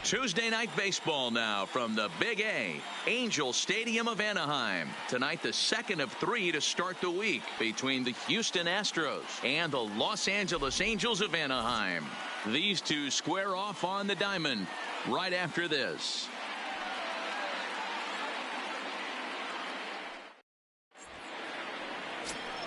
Tuesday night baseball now from the Big A, Angel Stadium of Anaheim. Tonight, the second of three to start the week between the Houston Astros and the Los Angeles Angels of Anaheim. These two square off on the diamond right after this.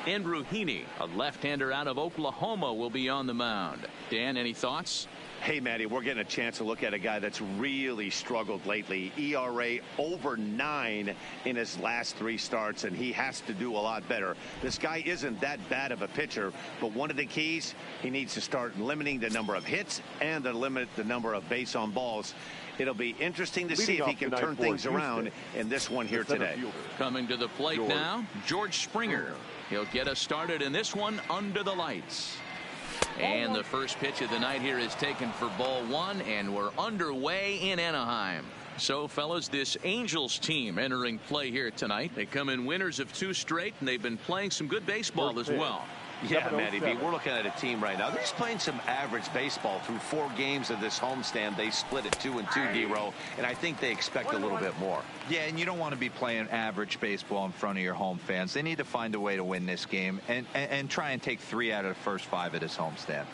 Andrew Heaney, a left-hander out of Oklahoma, will be on the mound. Dan, any thoughts? Hey, Matty, we're getting a chance to look at a guy that's really struggled lately. ERA over 9 in his last 3 starts, and he has to do a lot better. This guy isn't that bad of a pitcher, but one of the keys, he needs to start limiting the number of hits and to limit the number of base on balls. It'll be interesting to see if he can turn things around in this one here today. Coming to the plate now, George Springer. He'll get us started in this one under the lights. And the first pitch of the night here is taken for ball 1, and we're underway in Anaheim. So, fellas, this Angels team entering play here tonight. They come in winners of 2 straight, and they've been playing some good baseball as well. Yeah, Matty B, we're looking at a team right now. They're just playing some average baseball through 4 games of this homestand. They split it 2-2, D-Row, and I think they expect a little bit more. Yeah, and you don't want to be playing average baseball in front of your home fans. They need to find a way to win this game and try and take 3 out of the first 5 of this homestand.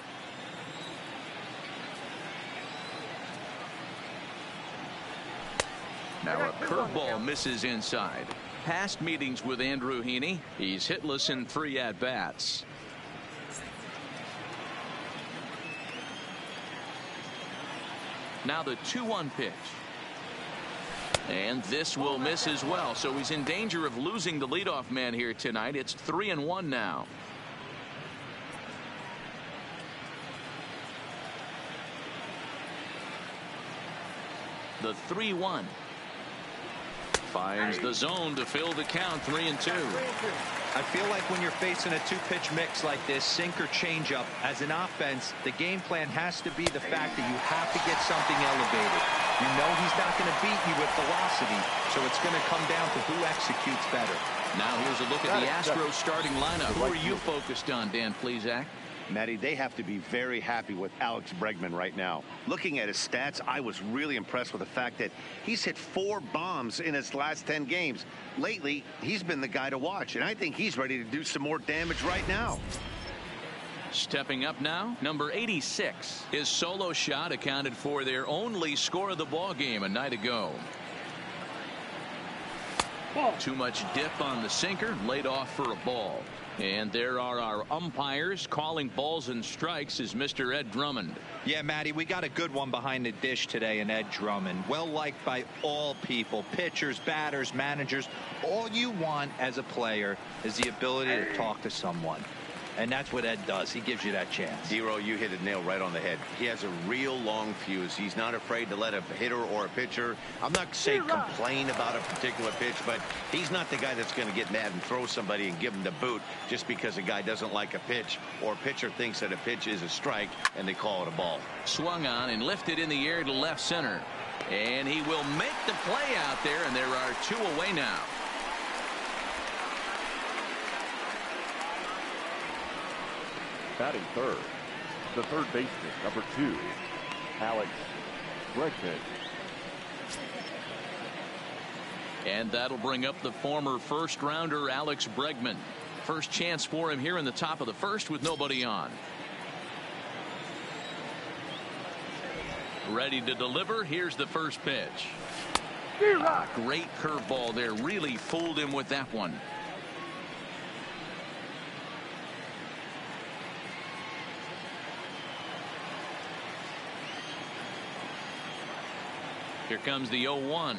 Now a curveball misses inside. Past meetings with Andrew Heaney, he's hitless in 3 at-bats. Now the 2-1 pitch. And this will miss as well, so he's in danger of losing the leadoff man here tonight. It's 3-1 now. The 3-1. Finds the zone to fill the count, 3-2. I feel like when you're facing a 2-pitch mix like this, sink or change up, as an offense, the game plan has to be the fact that you have to get something elevated. You know he's not going to beat you with velocity, so it's going to come down to who executes better. Now here's a look at the Astros starting lineup. Who are you focused on, Dan Plesac? Matty, they have to be very happy with Alex Bregman right now. Looking at his stats, I was really impressed with the fact that he's hit 4 bombs in his last 10 games. Lately, he's been the guy to watch, and I think he's ready to do some more damage right now. Stepping up now, number 86. His solo shot accounted for their only score of the ball game a night ago. Too much dip on the sinker, laid off for a ball. And there are our umpires calling balls and strikes is Mr. Ed Drummond. Yeah, Matty, we got a good one behind the dish today in Ed Drummond. Well liked by all people, pitchers, batters, managers. All you want as a player is the ability to talk to someone. And that's what Ed does. He gives you that chance. Zero, you hit a nail right on the head. He has a real long fuse. He's not afraid to let a hitter or a pitcher, I'm not saying complain about a particular pitch, but he's not the guy that's going to get mad and throw somebody and give him the boot just because a guy doesn't like a pitch or a pitcher thinks that a pitch is a strike and they call it a ball. Swung on and lifted in the air to left center. And he will make the play out there, and there are 2 away now. Batting third, the third baseman, number 2, Alex Bregman. And that'll bring up the former first-rounder Alex Bregman. First chance for him here in the top of the first with nobody on. Ready to deliver. Here's the first pitch. Great curveball there. Really fooled him with that one. Here comes the 0-1.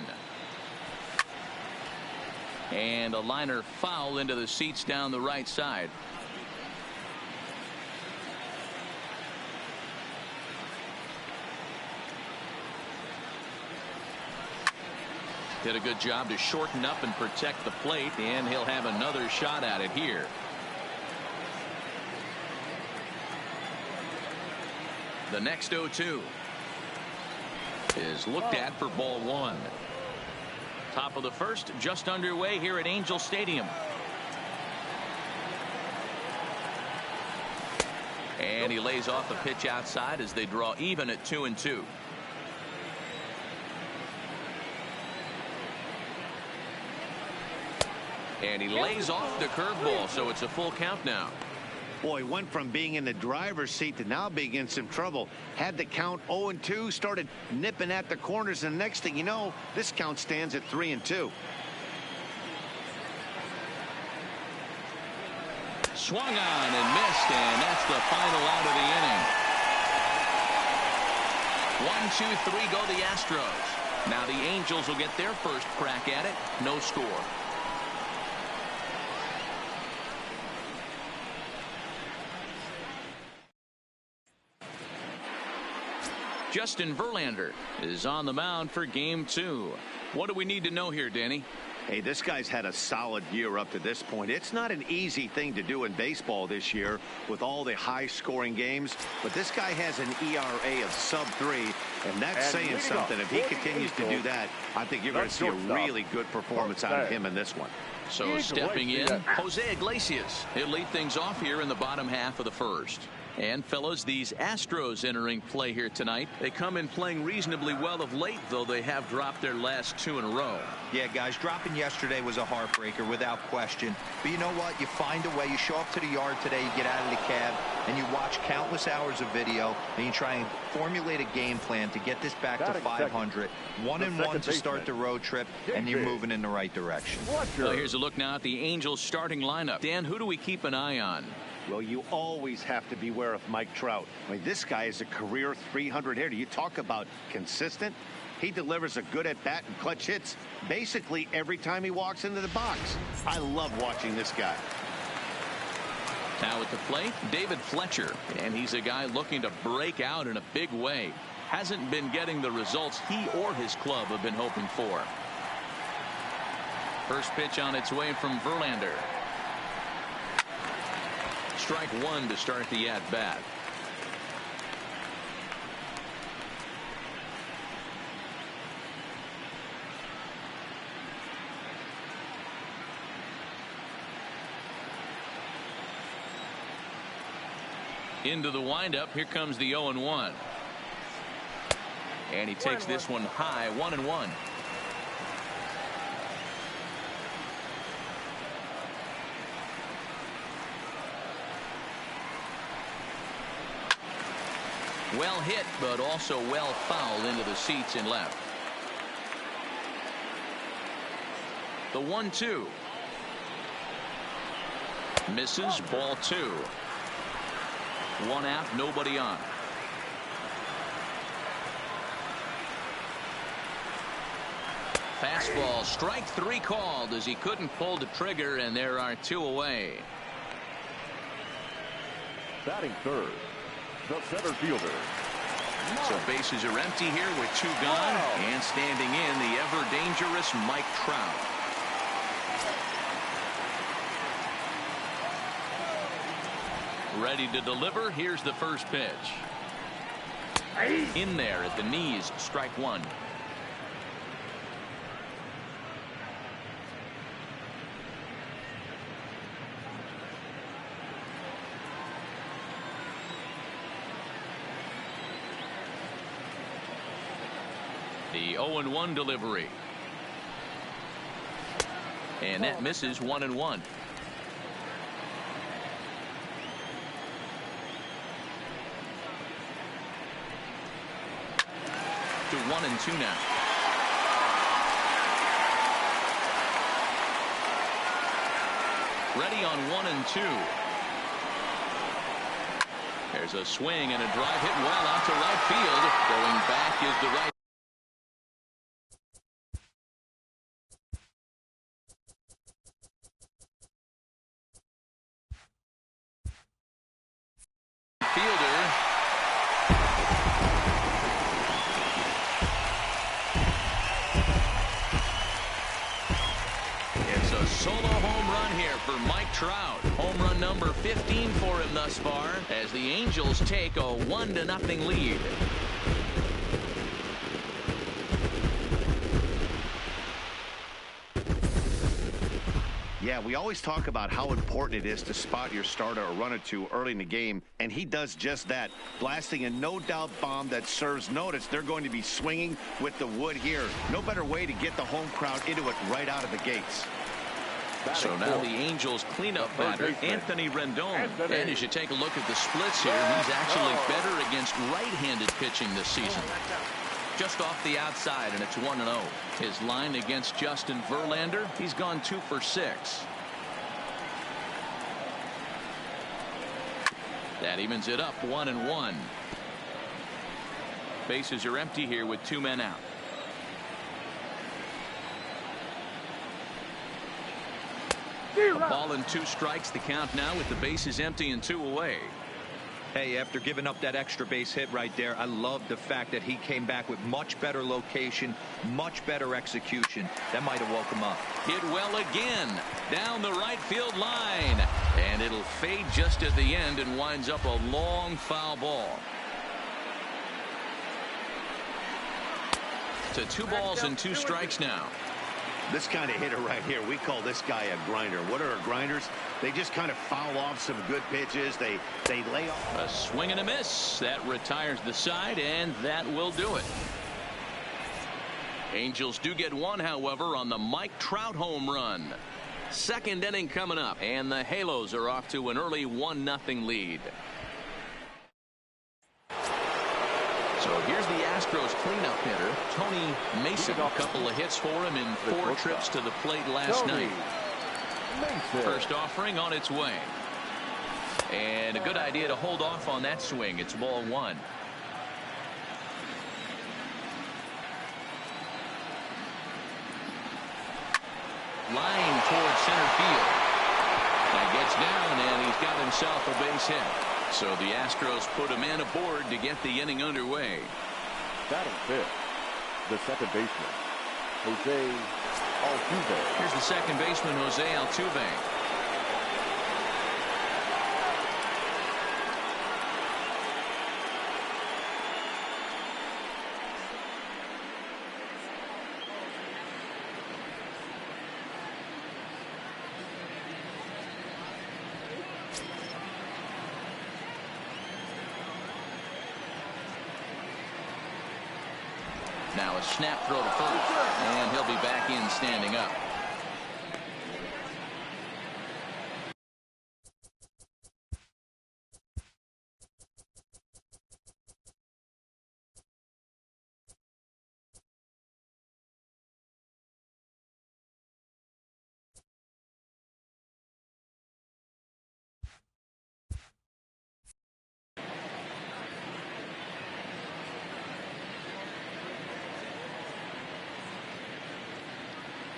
And a liner foul into the seats down the right side. Did a good job to shorten up and protect the plate, and he'll have another shot at it here. The next 0-2 is looked at for ball 1. Top of the first just underway here at Angel Stadium. And he lays off a pitch outside as they draw even at 2-2. And he lays off the curveball, so it's a full count now. Boy, went from being in the driver's seat to now being in some trouble. Had the count 0-2, started nipping at the corners, and the next thing you know, this count stands at 3-2. Swung on and missed, and that's the final out of the inning. 1-2-3 go the Astros. Now the Angels will get their first crack at it. No score. Justin Verlander is on the mound for game 2. What do we need to know here, Danny? Hey, this guy's had a solid year up to this point. It's not an easy thing to do in baseball this year with all the high-scoring games, but this guy has an ERA of sub-3, and that's saying something. If he continues to do that, I think you're going to see a really good performance out of him in this one. So stepping in, Jose Iglesias. He'll lead things off here in the bottom half of the first. And, fellas, these Astros entering play here tonight. They come in playing reasonably well of late, though they have dropped their last 2 in a row. Yeah, guys, dropping yesterday was a heartbreaker without question. But you know what? You find a way. You show up to the yard today, you get out of the cab, and you watch countless hours of video, and you try and formulate a game plan to get this back to 500. 1-1 to start the road trip, and you're moving in the right direction. Well, here's a look now at the Angels starting lineup. Dan, who do we keep an eye on? Well, you always have to beware of Mike Trout. I mean, this guy is a career 300 hitter. You talk about consistent. He delivers a good at-bat and clutch hits basically every time he walks into the box. I love watching this guy. Now at the plate, David Fletcher. And he's a guy looking to break out in a big way. Hasn't been getting the results he or his club have been hoping for. First pitch on its way from Verlander. Strike 1 to start the at-bat. Into the windup. Here comes the 0-1. And he takes this one high. 1-1. Well hit, but also well fouled into the seats in left. The 1-2. Misses. Ball 2. 1 out, nobody on. Fastball, strike 3 called as he couldn't pull the trigger, and there are 2 away. Batting third, the center fielder. So bases are empty here with 2 gone. And standing in, the ever-dangerous Mike Trout. Ready to deliver. Here's the first pitch. In there at the knees. Strike 1. The 0-1 delivery. And that misses. 1-1. To 1-2 now. Ready on 1-2. There's a swing and a drive hit well out to right field. Going back is the right fielder. It's a solo home run here for Mike Trout. Home run number 15 for him thus far as the Angels take a 1-0 lead. Yeah, we always talk about how important it is to spot your starter or run or two early in the game, and he does just that, blasting a no-doubt bomb that serves notice. They're going to be swinging with the wood here. No better way to get the home crowd into it right out of the gates. So now the Angels cleanup batter, Anthony Rendon. And as you take a look at the splits here, he's actually better against right-handed pitching this season. Just off the outside, and it's 1-0. His line against Justin Verlander, he's gone 2 for 6. That evens it up 1-1. Bases are empty here with 2 men out. A ball and 2 strikes, the count now with the bases empty and 2 away. Hey, after giving up that extra base hit right there, I love the fact that he came back with much better location, much better execution. That might have woke him up. Hit well again down the right field line, and it'll fade just at the end and winds up a long foul ball. To 2 balls and 2 strikes now. This kind of hitter right here, we call this guy a grinder. What are grinders? They just kind of foul off some good pitches. They lay off. A swing and a miss. That retires the side, and that will do it. Angels do get 1, however, on the Mike Trout home run. Second inning coming up, and the Halos are off to an early 1-0 lead. So here's the Astros cleanup hitter, Tony Mason. A couple of hits for him in 4 trips to the plate last night. First offering on its way. And a good idea to hold off on that swing. It's ball 1. Line towards center field. That gets down, and he's got himself a base hit. So the Astros put a man aboard to get the inning underway. Batting 5th, the second baseman, Jose Altuve. Here's the second baseman, Jose Altuve. Now a snap throw to first, and he'll be back in standing up.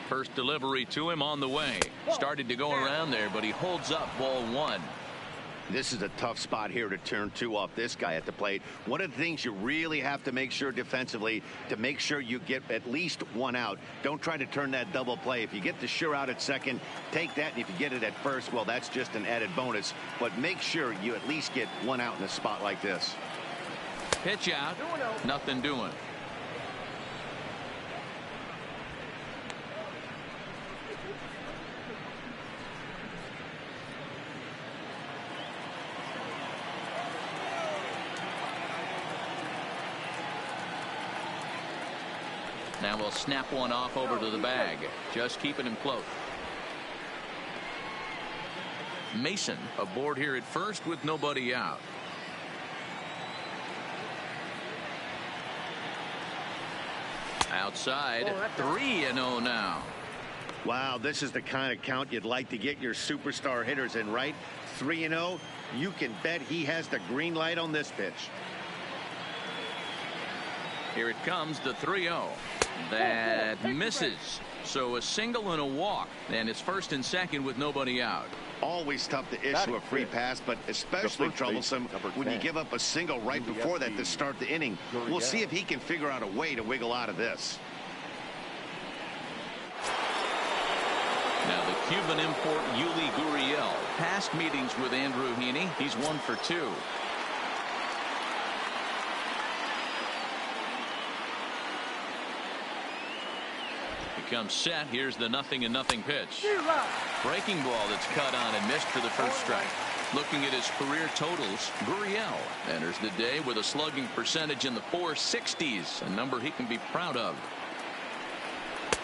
First delivery to him on the way. Started to go around there, but he holds up ball 1. This is a tough spot here to turn 2 off this guy at the plate. One of the things you really have to make sure defensively, to make sure you get at least 1 out. Don't try to turn that double play. If you get the sure out at second, take that, and if you get it at first, well, that's just an added bonus. But make sure you at least get 1 out in a spot like this. Pitch out, nothing doing. Now we'll snap one off over to the bag. Just keeping him close. Mason aboard here at first with nobody out. Outside, 3-0 now. Wow, this is the kind of count you'd like to get your superstar hitters in, right? 3-0. You can bet he has the green light on this pitch. Here it comes, the 3-0. That misses. So a single and a walk, and it's first and second with nobody out. Always tough to issue a free pass, but especially troublesome when you give up a single right before that to start the inning. We'll see if he can figure out a way to wiggle out of this. Now the Cuban import Yuli Gurriel. Past meetings with Andrew Heaney, he's 1 for 2. Comes set. Here's the 0-0 pitch. Breaking ball that's cut on and missed for the first strike. Looking at his career totals, Gurriel enters the day with a slugging percentage in the 460s, a number he can be proud of.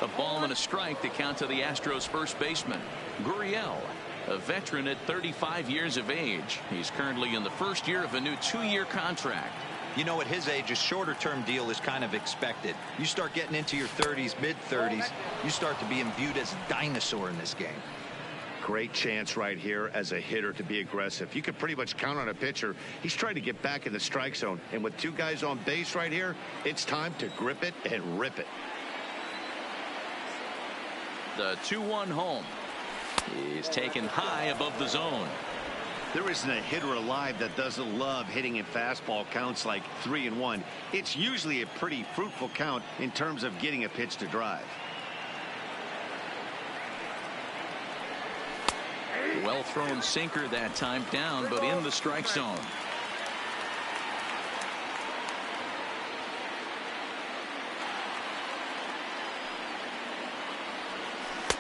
A ball and a strike to count to the Astros first baseman, Gurriel, a veteran at 35 years of age. He's currently in the first year of a new 2-year contract. You know, at his age, a shorter-term deal is kind of expected. You start getting into your 30s, mid-30s, you start to be viewed as a dinosaur in this game. Great chance right here as a hitter to be aggressive. You can pretty much count on a pitcher. He's trying to get back in the strike zone. And with 2 guys on base right here, it's time to grip it and rip it. The 2-1 home. He's taken high above the zone. There isn't a hitter alive that doesn't love hitting in fastball counts like 3-1. It's usually a pretty fruitful count in terms of getting a pitch to drive. Well thrown sinker that time, down but in the strike zone.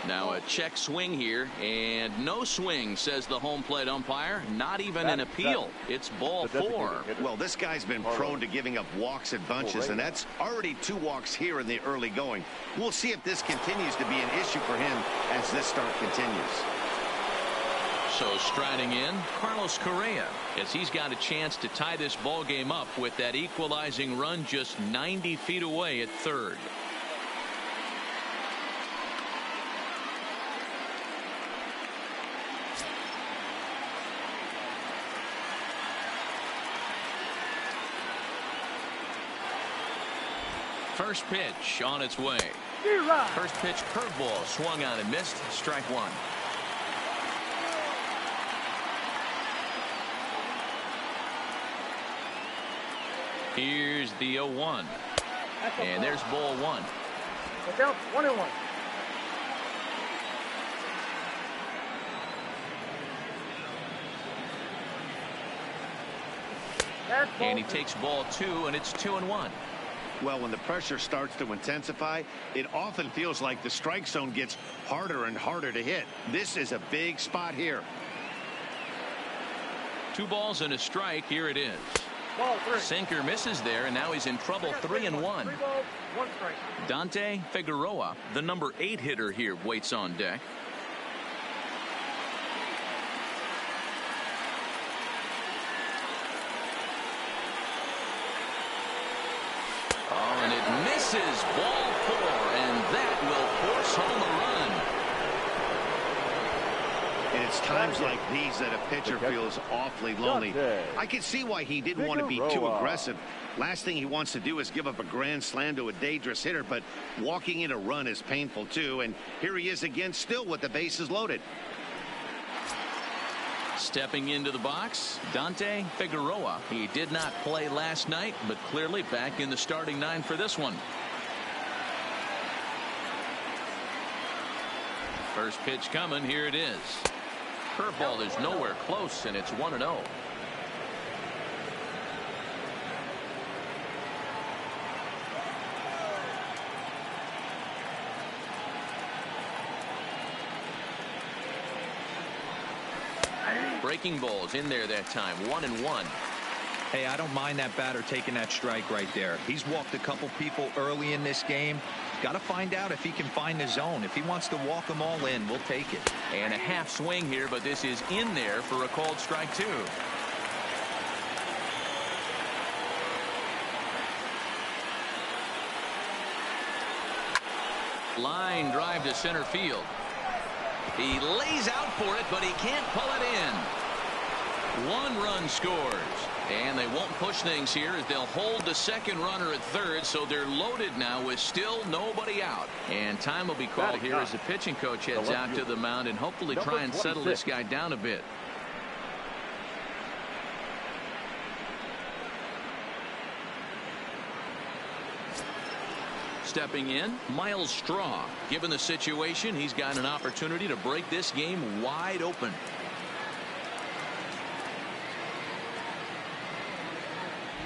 Now a check swing here, and no swing, says the home plate umpire. Not even an appeal. It's ball 4. Well, this guy's been prone to giving up walks at bunches, and that's already 2 walks here in the early going. We'll see if this continues to be an issue for him as this start continues. So striding in, Carlos Correa, as he's got a chance to tie this ball game up with that equalizing run just 90 feet away at third. First pitch on its way. First pitch curveball swung on and missed. Strike 1. Here's the 0-1. And there's ball 1. Down 1-1. And he takes ball 2, and it's 2-1. Well, when the pressure starts to intensify, it often feels like the strike zone gets harder and harder to hit. This is a big spot here. 2 balls and a strike. Here it is. Ball 3. Sinker misses there, and now he's in trouble. 3-1. 3 balls, 1 strike. Dante Figueroa, the number 8 hitter here, waits on deck. Oh, and it misses. Ball 4, and that will force home a run. And it's times like these that a pitcher feels awfully lonely. I can see why he didn't want to be too aggressive. Last thing he wants to do is give up a grand slam to a dangerous hitter, but walking in a run is painful too. And here he is again, still with the bases loaded. Stepping into the box, Dante Figueroa. He did not play last night, but clearly back in the starting 9 for this one. First pitch coming. Here it is. Curveball is nowhere close, and it's 1-0. Breaking balls in there that time. 1-1. Hey, I don't mind that batter taking that strike right there. He's walked a couple people early in this game. Got to find out if he can find the zone. If he wants to walk them all in, we'll take it. And a half swing here, but this is in there for a called strike 2. Line drive to center field. He lays out for it, but he can't pull it in. 1 run scores. And they won't push things here as they'll hold the second runner at third, so they're loaded now with still nobody out. And time will be called here as the pitching coach heads out to the mound and hopefully try and settle this guy down a bit. Stepping in, Miles Straw. Given the situation, he's got an opportunity to break this game wide open.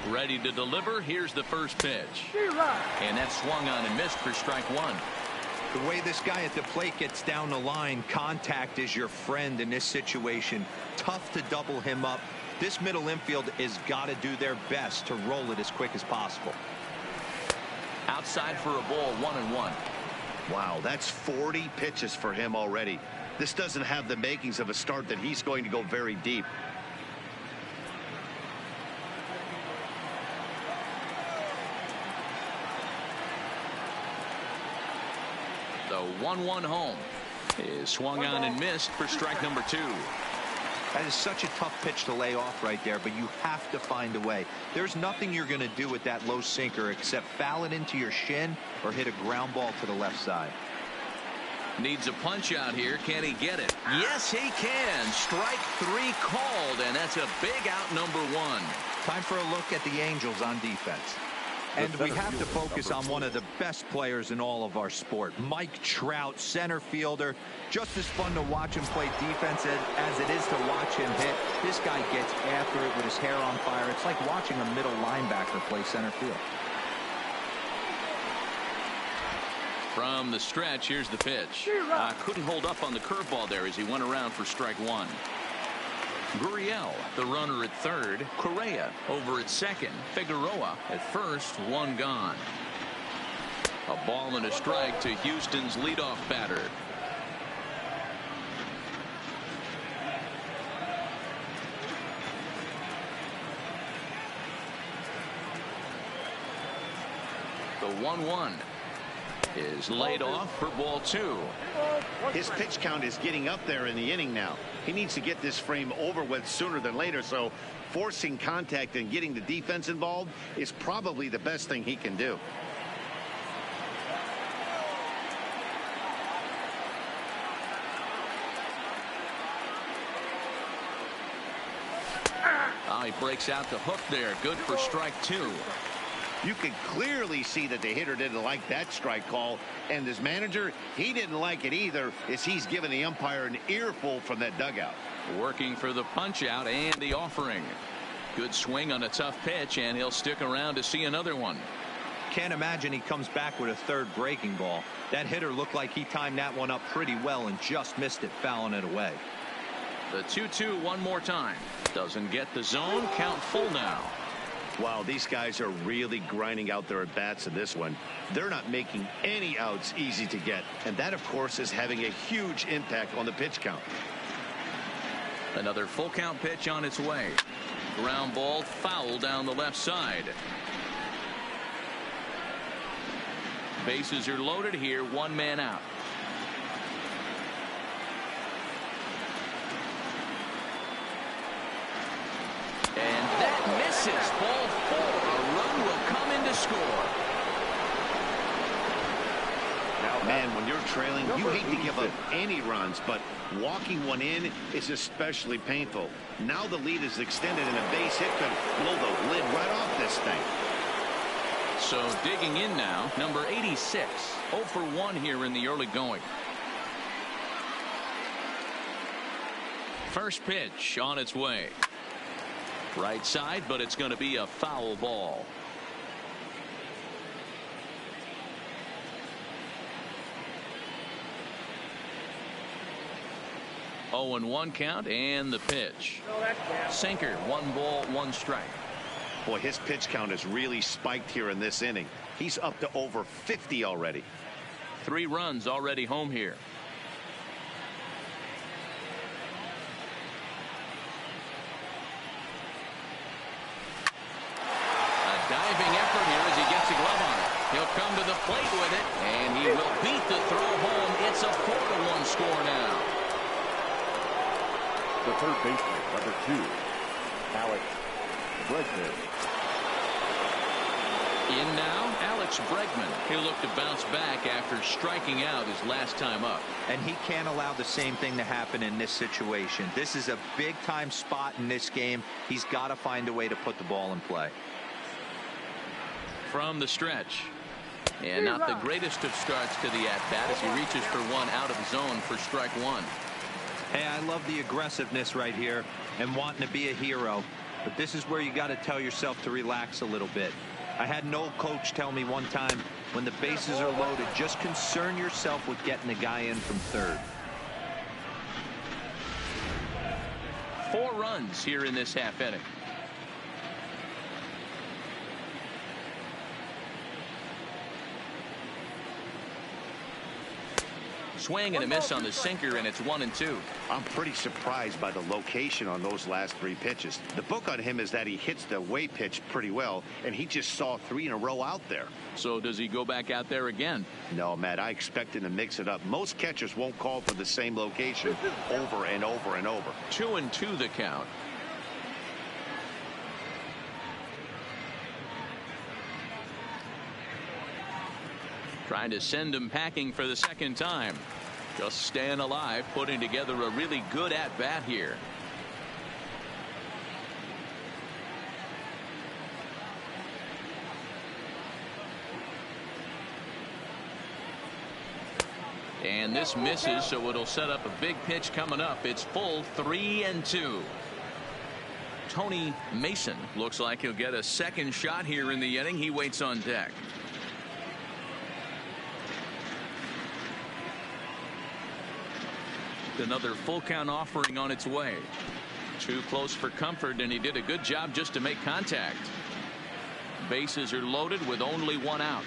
Ready to deliver. Here's the first pitch. And that swung on and missed for strike 1. The way this guy at the plate gets down the line, contact is your friend in this situation. Tough to double him up. This middle infield has got to do their best to roll it as quick as possible. Outside for a ball. 1-1. Wow, that's 40 pitches for him already. This doesn't have the makings of a start that he's going to go very deep. The 1-1 home is swung on and missed for strike number 2. That is such a tough pitch to lay off right there, but you have to find a way. There's nothing you're going to do with that low sinker except foul it into your shin or hit a ground ball to the left side. Needs a punch out here. Can he get it? Yes, he can. Strike 3 called, and that's a big out, number 1. Time for a look at the Angels on defense. And we have to focus on one of the best players in all of our sport, Mike Trout, center fielder. Just as fun to watch him play defense as it is to watch him hit. This guy gets after it with his hair on fire. It's like watching a middle linebacker play center field. From the stretch, here's the pitch. Couldn't hold up on the curveball there as he went around for strike 1. Gurriel, the runner at third. Correa over at second. Figueroa at first. 1 gone. A ball and a strike to Houston's leadoff batter. The 1-1 is laid off for ball 2. His pitch count is getting up there in the inning now. He needs to get this frame over with sooner than later, so forcing contact and getting the defense involved is probably the best thing he can do. He breaks out the hook there. Good for strike 2. You can clearly see that the hitter didn't like that strike call, and his manager, he didn't like it either, as he's given the umpire an earful from that dugout. Working for the punch out and the offering. Good swing on a tough pitch, and he'll stick around to see another one. Can't imagine he comes back with a third breaking ball. That hitter looked like he timed that one up pretty well and just missed it, fouling it away. The 2-2 one more time. Doesn't get the zone. Count full now. Wow, these guys are really grinding out their at-bats in this one. They're not making any outs easy to get, and that, of course, is having a huge impact on the pitch count. Another full count pitch on its way. Ground ball foul down the left side. Bases are loaded here. 1 man out. And that misses. Ball 4. A run will come in to score. Man, when you're trailing, you hate to give up any runs, but walking one in is especially painful. Now the lead is extended, and a base hit could blow the lid right off this thing. So digging in now, number 86. 0 for 1 here in the early going. First pitch on its way. Right side, but it's going to be a foul ball. Oh, and 1 count, and the pitch. Sinker, 1 ball, 1 strike. Boy, his pitch count has really spiked here in this inning. He's up to over 50 already. 3 runs already home here. Diving effort here as he gets a glove on it. He'll come to the plate with it, and he will beat the throw home. It's a 4-1 score now. The third baseman, number 2, Alex Bregman. In now, Alex Bregman. He'll look to bounce back after striking out his last time up. And he can't allow the same thing to happen in this situation. This is a big-time spot in this game. He's got to find a way to put the ball in play. From the stretch. And not the greatest of starts to the at-bat as he reaches for 1 out of the zone for strike 1. Hey, I love the aggressiveness right here and wanting to be a hero. But this is where you got to tell yourself to relax a little bit. I had an old coach tell me one time, when the bases are loaded, just concern yourself with getting the guy in from third. 4 runs here in this half inning. Swing and a miss on the sinker, and it's 1-2. I'm pretty surprised by the location on those last 3 pitches. The book on him is that he hits the way pitch pretty well, and he just saw 3 in a row out there. So does he go back out there again? No, Matt, I expect him to mix it up. Most catchers won't call for the same location over and over and over. 2-2 the count. Trying to send him packing for the second time. Just staying alive, putting together a really good at-bat here. And this misses, so it'll set up a big pitch coming up. It's full 3-2. Tony Mason looks like he'll get a second shot here in the inning. He waits on deck. Another full count offering on its way. Too close for comfort, and he did a good job just to make contact. Bases are loaded with only 1 out.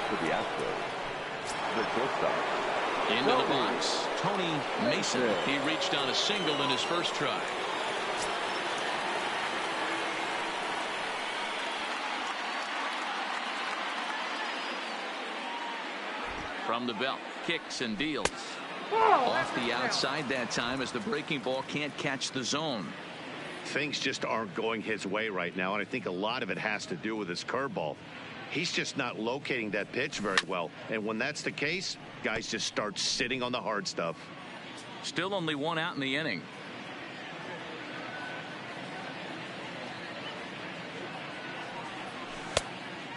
For the Astros, the shortstop. Into the box, Tony Mason. He reached on a single in his first try. From the belt, kicks and deals. Off the outside that time as the breaking ball can't catch the zone. Things just aren't going his way right now, and I think a lot of it has to do with his curveball. He's just not locating that pitch very well, and when that's the case, guys just start sitting on the hard stuff. Still only 1 out in the inning.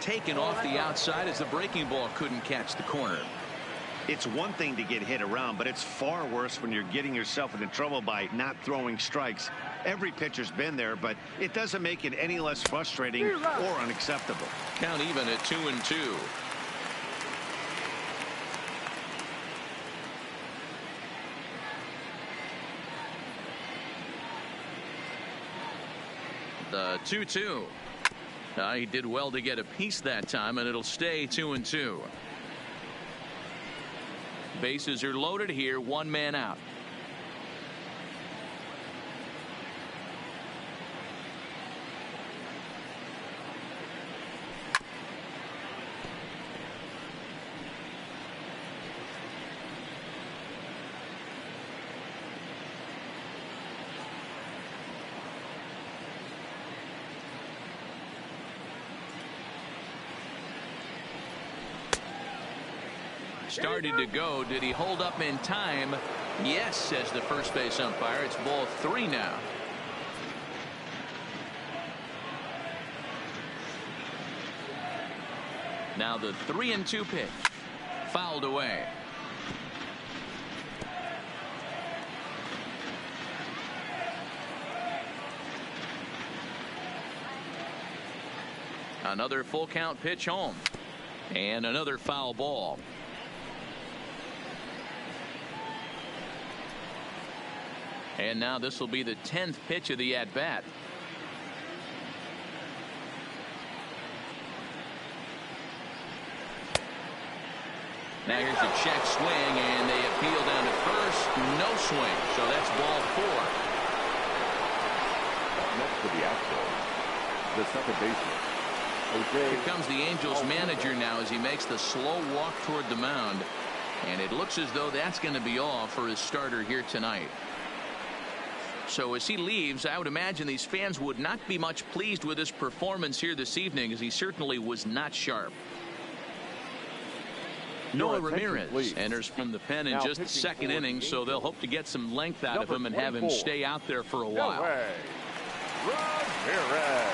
Taken off the outside as the breaking ball couldn't catch the corner. It's one thing to get hit around, but it's far worse when you're getting yourself into trouble by not throwing strikes. Every pitcher's been there, but it doesn't make it any less frustrating or unacceptable. Count even at 2-2. The 2-2. He did well to get a piece that time, and it'll stay 2-2. Bases are loaded here, 1 man out. Started to go. Did he hold up in time? Yes, says the first base umpire. It's ball 3 now. Now the 3-2 pitch. Fouled away. Another full count pitch home. And another foul ball. And now this will be the 10th pitch of the at-bat. Now here's a check swing, and they appeal down to first. No swing, so that's ball 4. Next for the Astros, the second baseman. Here comes the Angels manager now as he makes the slow walk toward the mound. And it looks as though that's going to be all for his starter here tonight. So as he leaves, I would imagine these fans would not be much pleased with his performance here this evening, as he certainly was not sharp. Noah Ramirez enters from the pen in just the second inning, so they'll hope to get some length out of him and have him stay out there for a while. Ramirez.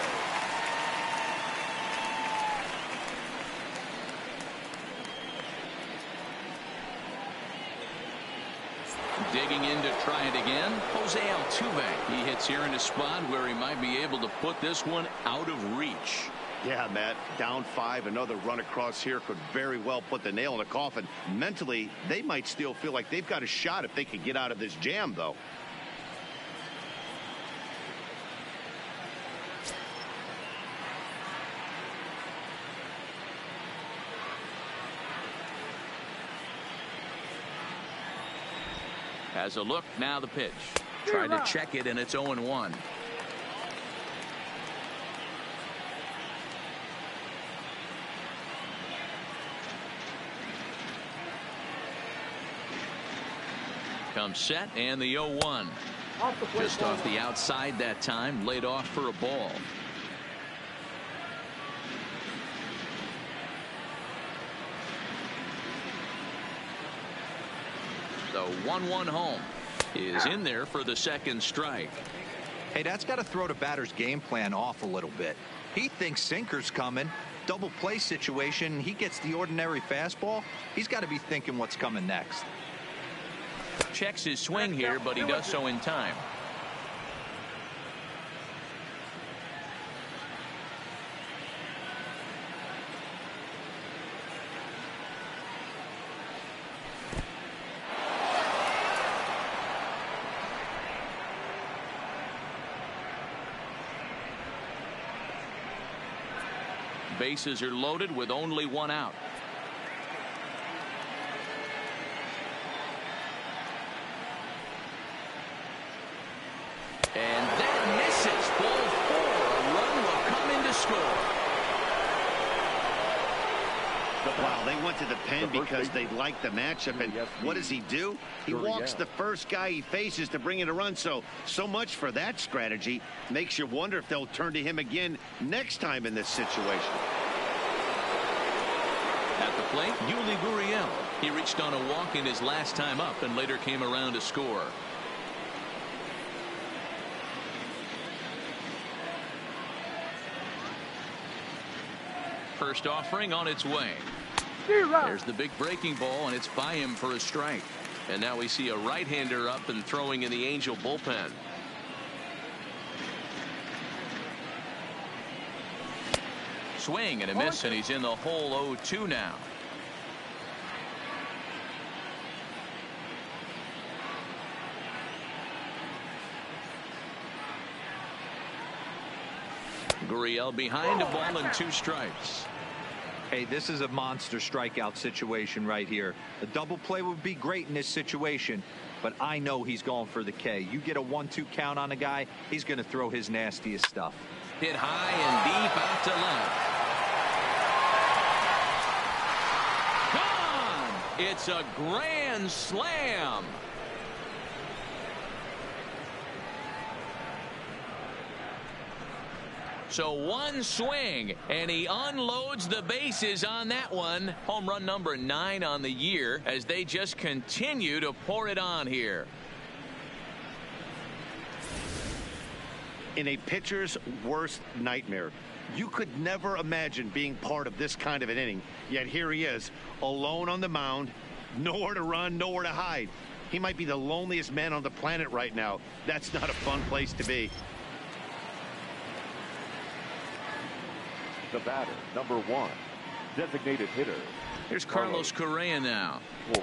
digging in to try it again, Jose Altuve. He hits here in a spot where he might be able to put this one out of reach. Yeah, Matt, down 5, another run across here could very well put the nail in the coffin. Mentally, they might still feel like they've got a shot if they could get out of this jam, though. Has a look, now the pitch. Tried to check it, and it's 0-1. Comes set, and the 0-1. Just off the outside that time, laid off for a ball. The 1-1 home is in there for the second strike. Hey, that's got to throw the batter's game plan off a little bit. He thinks sinker's coming. Double play situation. He gets the ordinary fastball. He's got to be thinking what's coming next. Checks his swing here, but he does so in time. Bases are loaded with only one out. And that misses. Ball 4. A run will come in to score. Wow, they went to the pen because they liked the matchup. And what does he do? He walks the first guy he faces to bring in a run. So much for that strategy. Makes you wonder if they'll turn to him again next time in this situation. At the plate, Yuli Gurriel. He reached on a walk in his last time up and later came around to score. First offering on its way. There's the big breaking ball, and it's by him for a strike. And now we see a right-hander up and throwing in the Angel bullpen. Swing and a miss, and he's in the hole 0-2 now. Gurriel behind, a ball and 2 strikes. Hey, this is a monster strikeout situation right here. A double play would be great in this situation, but I know he's going for the K. You get a 1-2 count on a guy, he's going to throw his nastiest stuff. Hit high and deep out to left. Gone! It's a grand slam. So one swing, and he unloads the bases on that one. Home run number 9 on the year as they just continue to pour it on here. In a pitcher's worst nightmare, you could never imagine being part of this kind of an inning. Yet here he is, alone on the mound, nowhere to run, nowhere to hide. He might be the loneliest man on the planet right now. That's not a fun place to be. The batter, number 1, designated hitter. Here's Carlos Correa now.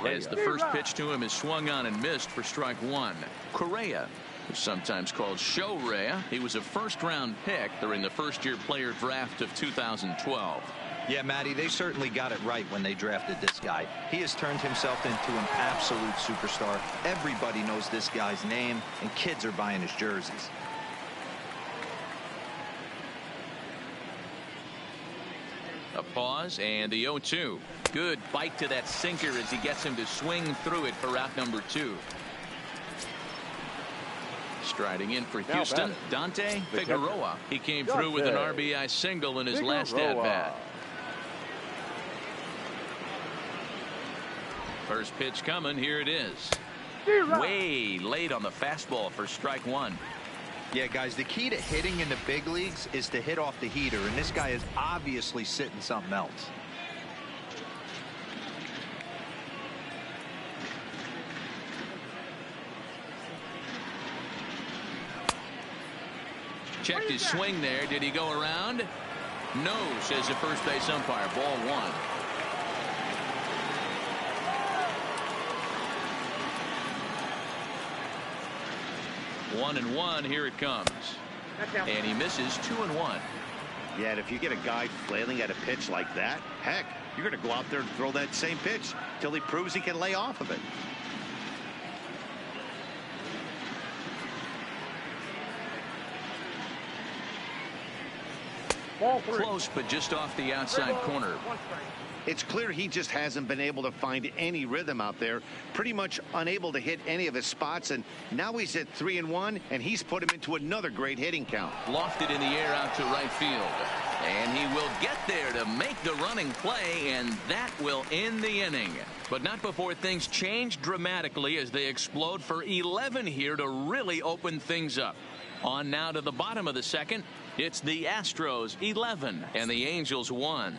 As the first pitch to him is swung on and missed for strike 1. Correa, who's sometimes called Show Rea, he was a first-round pick during the first-year player draft of 2012. Yeah, Matty, they certainly got it right when they drafted this guy. He has turned himself into an absolute superstar. Everybody knows this guy's name, and kids are buying his jerseys. A pause and the 0-2. Good bite to that sinker as he gets him to swing through it for out number 2. Striding in for Houston, Dante Figueroa. He came through with an RBI single in his last at-bat. First pitch coming. Here it is. Way late on the fastball for strike 1. Yeah, guys, the key to hitting in the big leagues is to hit off the heater, and this guy is obviously sitting something else. Checked his swing there. Did he go around? No, says the first base umpire. Ball one. 1-1. Here it comes. And he misses 2-1. Yeah, and if you get a guy flailing at a pitch like that, heck, you're going to go out there and throw that same pitch till he proves he can lay off of it. Ball three. Close, but just off the outside corner. It's clear he just hasn't been able to find any rhythm out there. Pretty much unable to hit any of his spots, and now he's at 3-1, and he's put him into another great hitting count. Lofted in the air out to right field. And he will get there to make the running play, and that will end the inning. But not before things change dramatically as they explode for 11 here to really open things up. On now to the bottom of the second. It's the Astros 11 and the Angels 1.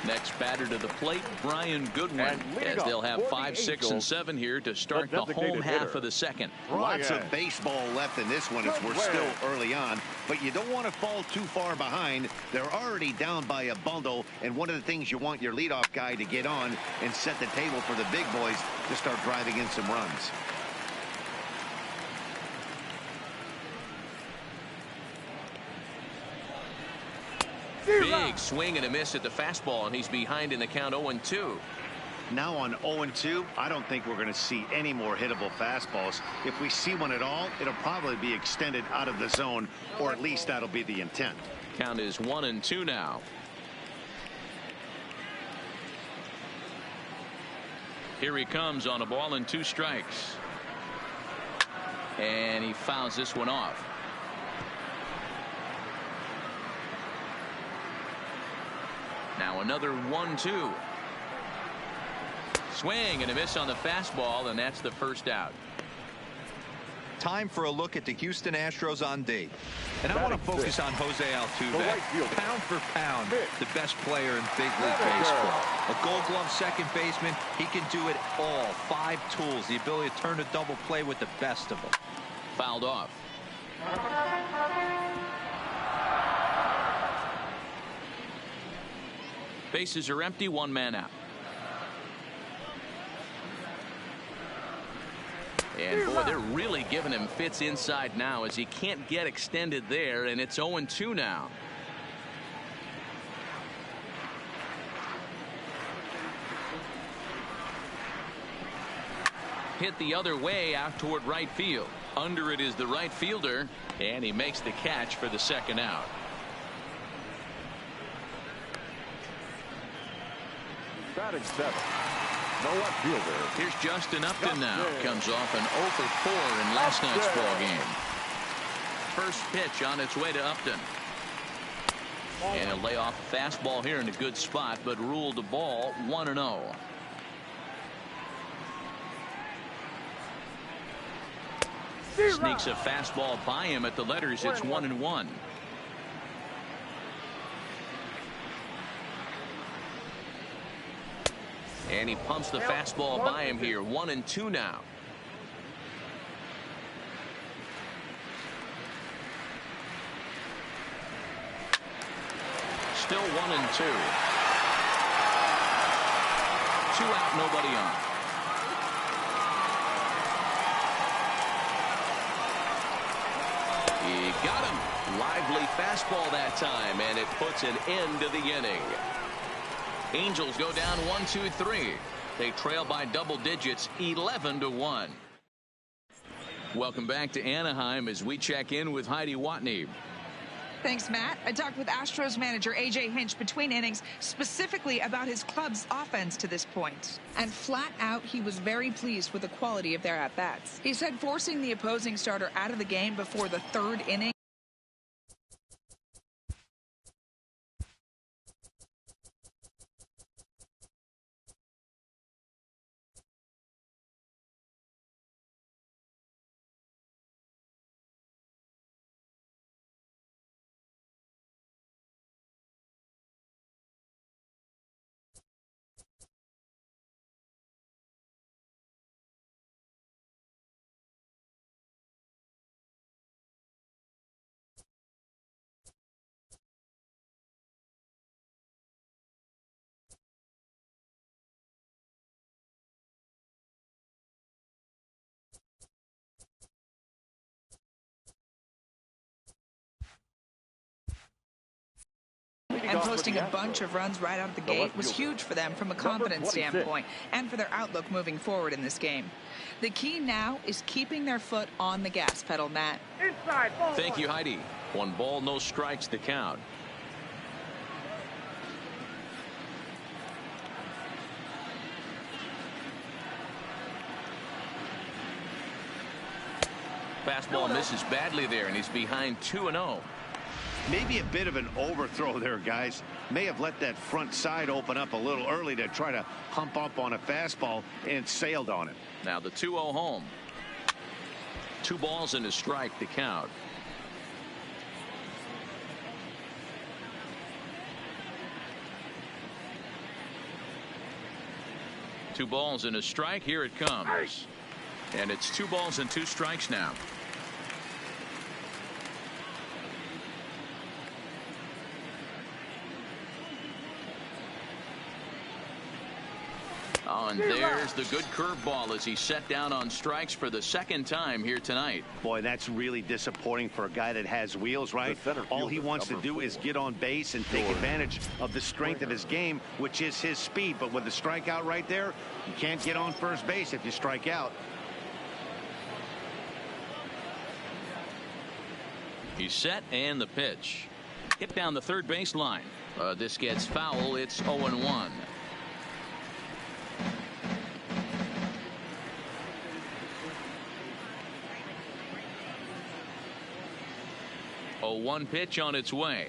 Next batter to the plate, Brian Goodwin, as they'll have 5, 6, and 7 here to start the home half of the second. Lots of baseball left in this one as we're still early on, but you don't want to fall too far behind. They're already down by a bundle, and one of the things you want your leadoff guy to get on and set the table for the big boys to start driving in some runs. Big swing and a miss at the fastball, and he's behind in the count 0-2. Now on 0-2, I don't think we're going to see any more hittable fastballs. If we see one at all, it'll probably be extended out of the zone, or at least that'll be the intent. Count is 1-2 now. Here he comes on a ball and 2 strikes. And he fouls this one off. Now another 1-2. Swing and a miss on the fastball, and that's the first out. Time for a look at the Houston Astros on date. And I want to focus on Jose Altuve. Pound for pound, the best player in big league baseball. A Gold Glove second baseman, he can do it all. 5 tools, the ability to turn a double play with the best of them. Fouled off. Bases are empty, 1 man out. And boy, they're really giving him fits inside now as he can't get extended there, and it's 0-2 now. Hit the other way out toward right field. Under it is the right fielder, and he makes the catch for the second out. Batting 7. No left fielder. Here's Justin Upton now. Comes off an 0 for 4 in last night's ball game. First pitch on its way to Upton. And a layoff fastball here in a good spot, but ruled the ball 1-0. Sneaks a fastball by him at the letters. It's 1-1. And he pumps the fastball by him here. 1-2 now. Still 1-2. 2 out, nobody on. He got him. Lively fastball that time, and it puts an end to the inning. Angels go down 1-2-3. They trail by double digits 11-1. Welcome back to Anaheim as we check in with Heidi Watney. Thanks, Matt. I talked with Astros manager A.J. Hinch between innings specifically about his club's offense to this point. And flat out, he was very pleased with the quality of their at-bats. He said forcing the opposing starter out of the game before the 3rd inning posting a bunch of runs right out of the gate was huge for them from a confidence standpoint and for their outlook moving forward in this game. The key now is keeping their foot on the gas pedal, Matt. Inside, ball Thank one. you, Heidi. 1 ball, no strikes to count. Fastball misses badly there, and he's behind 2-0. Maybe a bit of an overthrow there, guys. May have let that front side open up a little early to try to hump up on a fastball and sailed on it. Now the 2-0 home. 2 balls and a strike to count. Two balls and a strike. Here it comes. And it's 2 balls and 2 strikes now. Oh, and there's the good curveball as he's set down on strikes for the 2nd time here tonight. Boy, that's really disappointing for a guy that has wheels, right? All he wants to do is get on base and take advantage of the strength of his game, which is his speed. But with the strikeout right there, you can't get on first base if you strike out. He's set, and the pitch. Hit down the third baseline. This gets foul. It's 0-1. A 1 pitch on its way.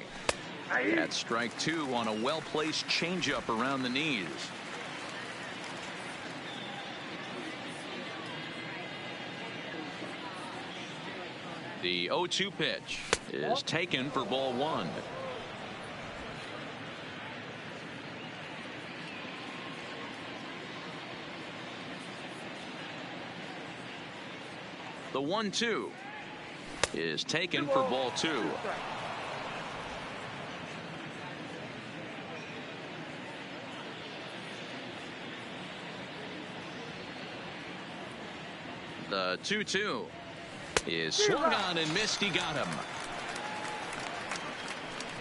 That's strike 2 on a well-placed changeup around the knees. The 0-2 pitch is taken for ball 1. The 1-2 is taken for ball 2. The 2-2 is swung on and missed. He got him.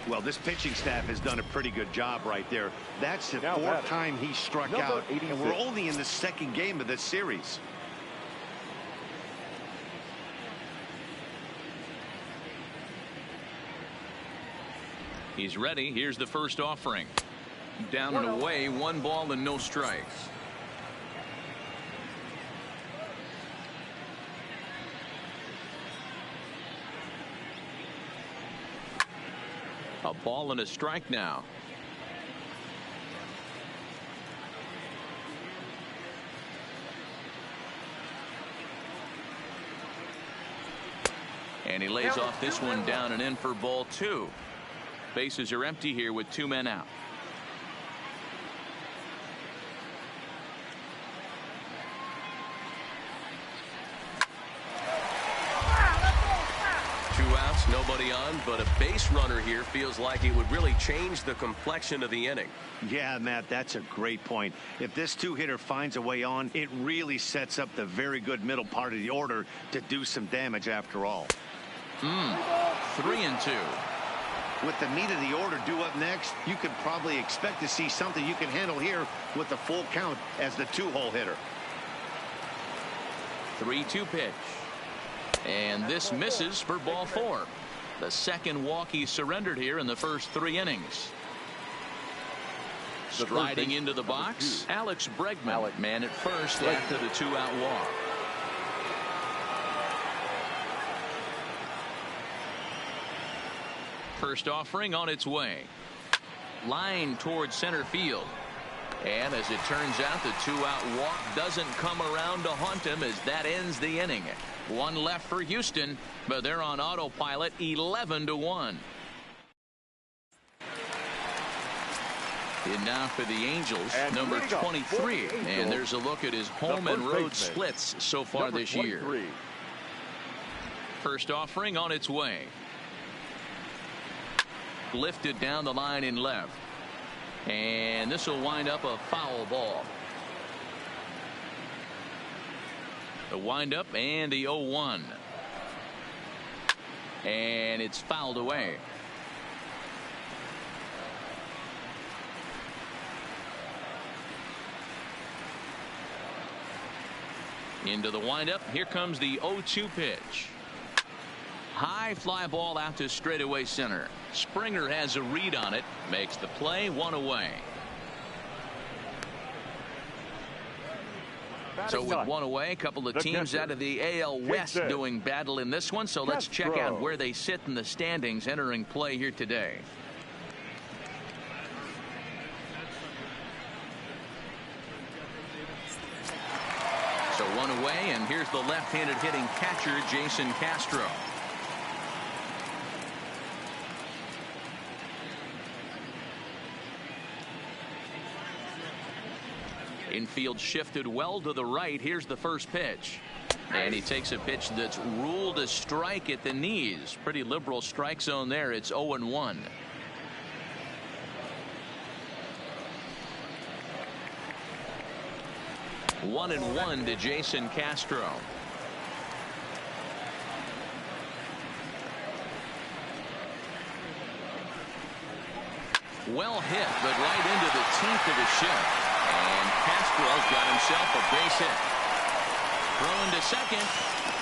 Well, this pitching staff has done a pretty good job right there. That's the 4th time he struck out, and we're only in the 2nd game of this series. He's ready. Here's the first offering. Down and away, 1 ball and no strikes. A ball and a strike now. And he lays off this one down and in for ball 2. Bases are empty here with 2 men out. Nobody on, but a base runner here feels like it would really change the complexion of the inning. Yeah, Matt, that's a great point. If this 2-hitter finds a way on, it really sets up the very good middle part of the order to do some damage after all. 3-2. With the meat of the order due up next, you could probably expect to see something you can handle here with the full count as the 2-hole hitter. 3-2 pitch. And this misses for ball 4. The 2nd walk he surrendered here in the first 3 innings. Striding into the box, Alex Bregman, man at first after the 2-out walk. First offering on its way. Line towards center field. And as it turns out, the 2-out walk doesn't come around to haunt him as that ends the inning. 1 left for Houston, but they're on autopilot 11-1. And now for the Angels, number 23. And there's a look at his home and road splits so far this year. First offering on its way. Lifted down the line in left. And this will wind up a foul ball. The windup and the 0-1. And it's fouled away. Into the windup. Here comes the 0-2 pitch. High fly ball out to straightaway center. Springer has a read on it. Makes the play, 1 away. So with 1 away, a couple of teams out of the AL West doing battle in this one. So let's check out where they sit in the standings entering play here today. So 1 away, and here's the left-handed hitting catcher, Jason Castro. Infield shifted well to the right. Here's the first pitch. And he takes a pitch that's ruled a strike at the knees. Pretty liberal strike zone there. It's 0-1. One and one to Jason Castro. Well hit, but right into the teeth of the shift. And Castro's got himself a base hit. Throwing to second,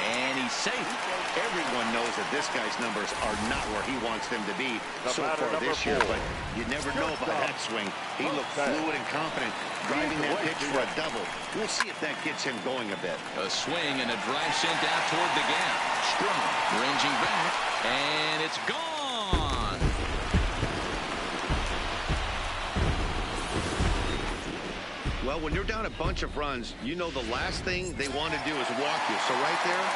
and he's safe. Everyone knows that this guy's numbers are not where he wants them to be so far this year, but you never know by that swing. He looked fluid and confident, driving that pitch for a double. We'll see if that gets him going a bit. A swing and a drive sent out toward the gap. Strong, ranging back, and it's gone. Well, when you're down a bunch of runs, you know the last thing they want to do is walk you. So right there,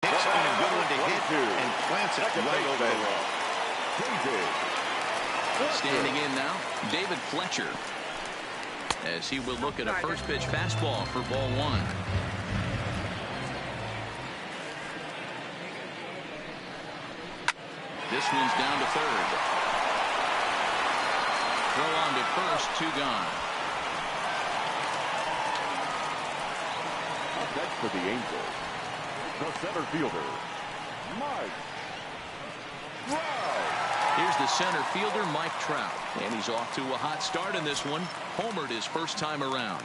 it's on a good one to hit and plants it right over the wall. Standing in now, David Fletcher, as he will look at a first pitch fastball for ball 1. This one's down to third. Throw on to first, 2 gone. Up next for the Angels, the center fielder, Mike Trout. Here's the center fielder, Mike Trout, and he's off to a hot start in this one. Homered his first time around.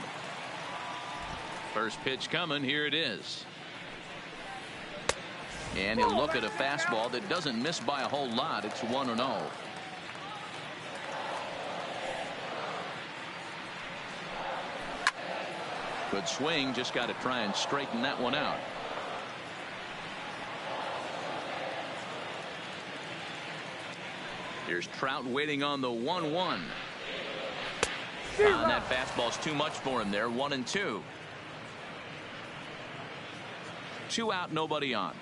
First pitch coming. Here it is. And he'll look at a fastball that doesn't miss by a whole lot. It's 1-0. Good swing. Just got to try and straighten that one out. Here's Trout waiting on the 1-1. And that fastball's too much for him there. 1-2. 2 out, nobody on.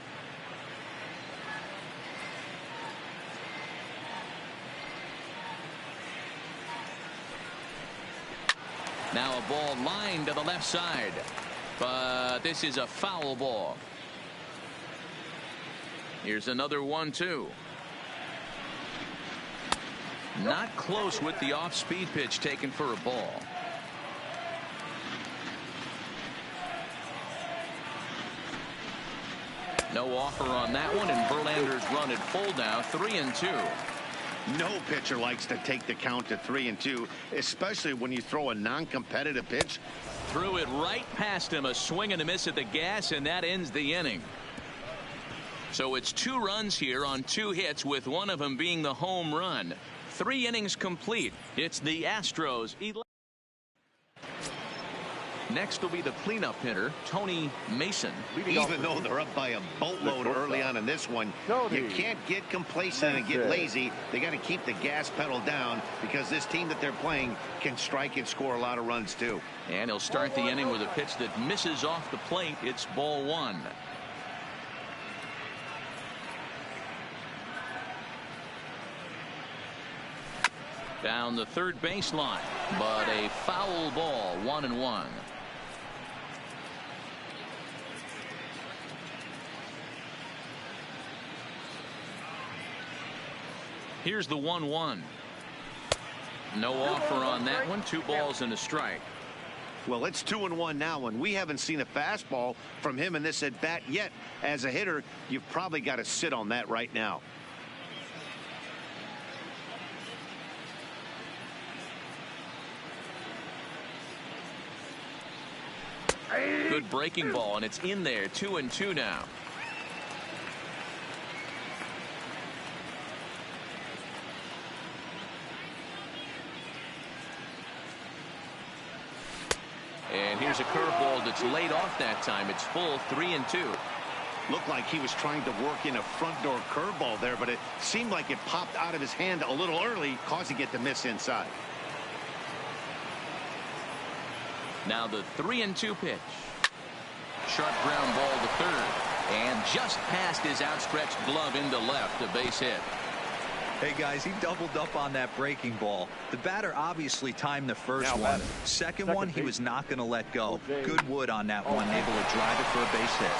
Now a ball lined to the left side, but this is a foul ball. Here's another 1-2. Not close with the off-speed pitch taken for a ball. No offer on that one, and Verlander's run at full now, 3-2. No pitcher likes to take the count to 3-2, especially when you throw a non-competitive pitch. Threw it right past him, a swing and a miss at the gas, and that ends the inning. So it's 2 runs here on 2 hits, with one of them being the home run. 3 innings complete. It's the Astros. Next will be the cleanup hitter, Tony Mason. Even though they're up by a boatload early on in this one, you can't get complacent and get lazy. They got to keep the gas pedal down, because this team that they're playing can strike and score a lot of runs too. And he'll start the inning with a pitch that misses off the plate. It's ball 1. Down the third baseline, but a foul ball. 1-1. Here's the 1-1. No offer on that one. 2 balls and a strike. Well, it's 2-1 now, and we haven't seen a fastball from him in this at bat yet. As a hitter, you've probably got to sit on that right now. Good breaking ball, and it's in there. 2-2 now. And here's a curveball that's laid off that time. It's full. 3-2. Looked like he was trying to work in a front door curveball there, but it seemed like it popped out of his hand a little early, causing it to miss inside. Now the 3-2 pitch. Sharp ground ball to third. And just past his outstretched glove into left. A base hit. Hey guys, he doubled up on that breaking ball. The batter obviously timed the first one. Second one, he was not going to let go. Good wood on that one, able to drive it for a base hit.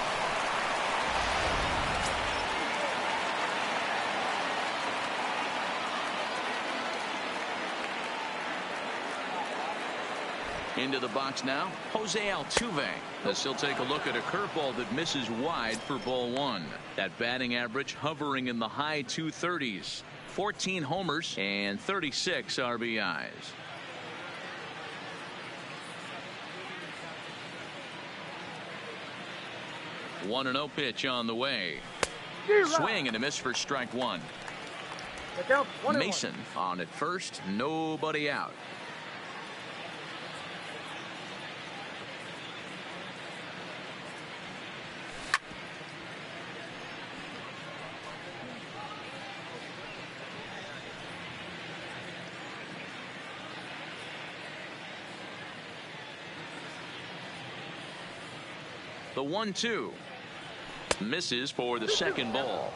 Into the box now, Jose Altuve, as he'll take a look at a curveball that misses wide for ball one. That batting average hovering in the high 230s. 14 homers and 36 RBIs. One and 0 pitch on the way. Swing and a miss for strike one. Mason on at first, nobody out. The 1-2 misses for the second ball.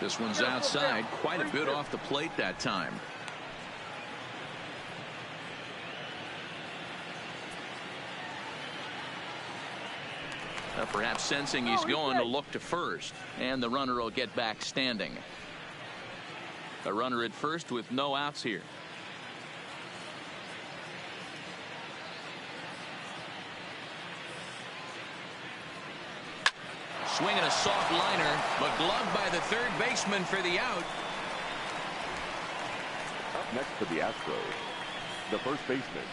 This one's outside, quite a bit off the plate that time. Perhaps sensing he's going to look to first, and the runner will get back standing. A runner at first with no outs here. Swinging a soft liner, but gloved by the third baseman for the out. Up next for the Astros, the first baseman,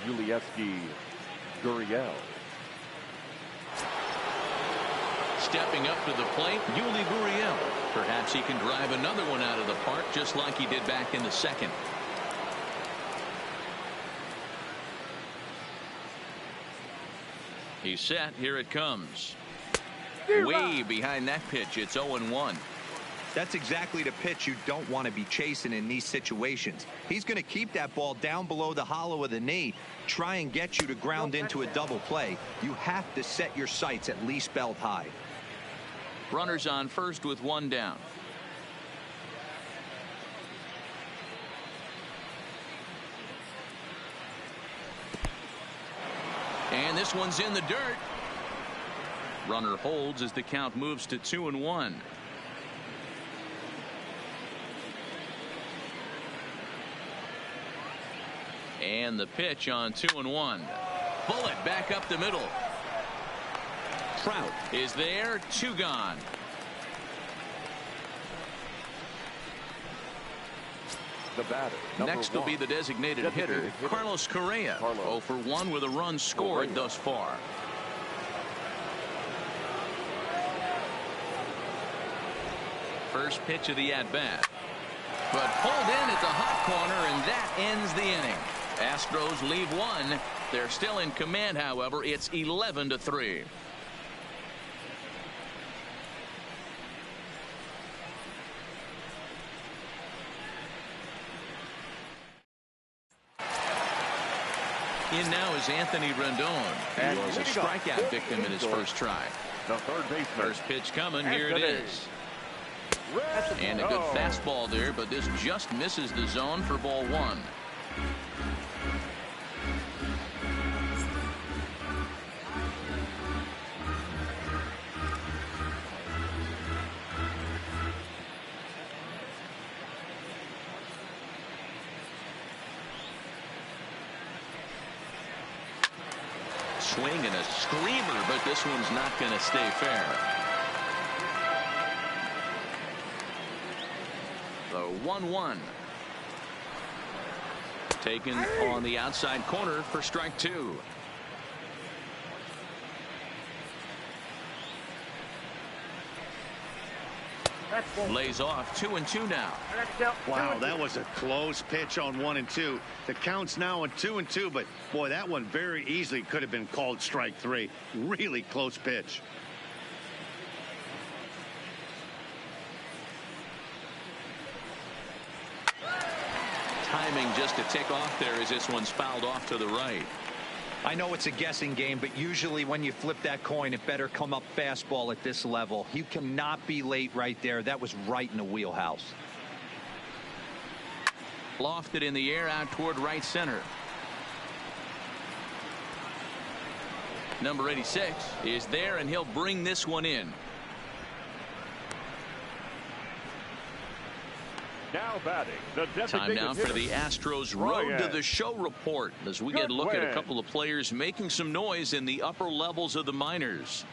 Yulieski Gurriel. Stepping up to the plate, Yuli Gurriel. Perhaps he can drive another one out of the park just like he did back in the second. He's set. Here it comes. Way behind that pitch. It's 0-1. That's exactly the pitch you don't want to be chasing in these situations. He's going to keep that ball down below the hollow of the knee, try and get you to ground into a double play. You have to set your sights at least belt high. Runners on first with one down. And this one's in the dirt. Runner holds as the count moves to 2-1. And the pitch on 2-1. Bullet back up the middle. Trout is there. 2 gone. The batter, next will be the designated hitter, Carlos Correa. 0 for 1 with a run scored thus far. First pitch of the at-bat. But pulled in at the hot corner, and that ends the inning. Astros leave one. They're still in command, however. It's 11-3. In now is Anthony Rendon. He was a strikeout victim in his first try. The third baseman. First pitch coming. Here it is. And a good fastball there, but this just misses the zone for ball one. swing and a screamer, but this one's not going to stay fair. The 1-1. Taken on the outside corner for strike 2. Lays off 2-2 now. Wow, that was a close pitch on 1 and 2. The count's now at 2 and 2, but boy, that one very easily could have been called strike 3. Really close pitch. Timing just to tick off there as this one's fouled off to the right. I know it's a guessing game, but usually when you flip that coin, it better come up fastball at this level. You cannot be late right there. That was right in the wheelhouse. Lofted in the air out toward right center. Number 86 is there, and he'll bring this one in. Now batting, the Time now for the hitter, Astros Road to Ryan. the Show report as we get a look at a couple of players making some noise in the upper levels of the minors.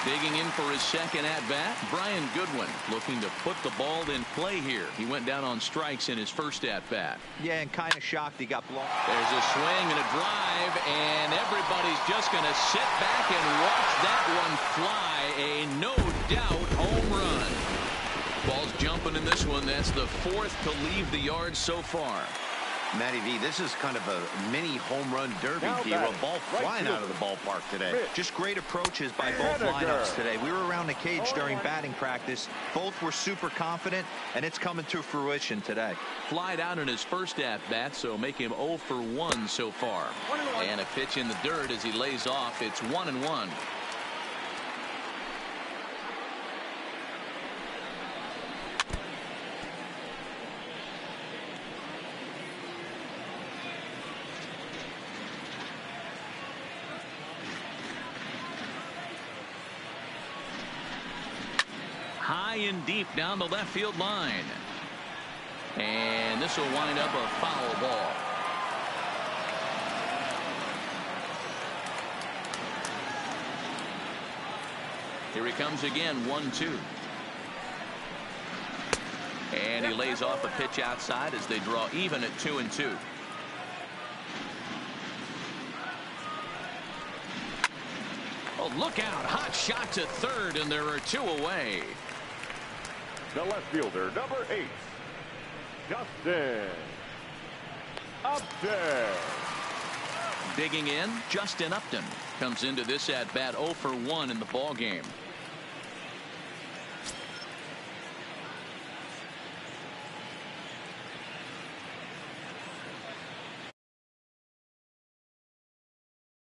Digging in for his second at-bat, Brian Goodwin looking to put the ball in play here. He went down on strikes in his first at-bat. Yeah, and kind of shocked he got blown. There's a swing and a drive, and everybody's just going to sit back and watch that one fly. A no-doubt home run. Ball's jumping in this one. That's the fourth to leave the yard so far. Matty V, this is kind of a mini home run derby here. A ball flying out of the ballpark today. Just great approaches by both lineups today. We were around the cage during batting practice. Both were super confident, and it's coming to fruition today. Flied out in his first at-bat, so make him 0 for 1 so far. And a pitch in the dirt as he lays off. It's 1-1. High and deep down the left field line. And this will wind up a foul ball. Here he comes again, 1-2. And he lays off a pitch outside as they draw even at 2-2. Oh, look out. Hot shot to third, and there are 2 away. The left fielder, number 8, Justin Upton. Digging in, Justin Upton comes into this at bat 0 for 1 in the ball game.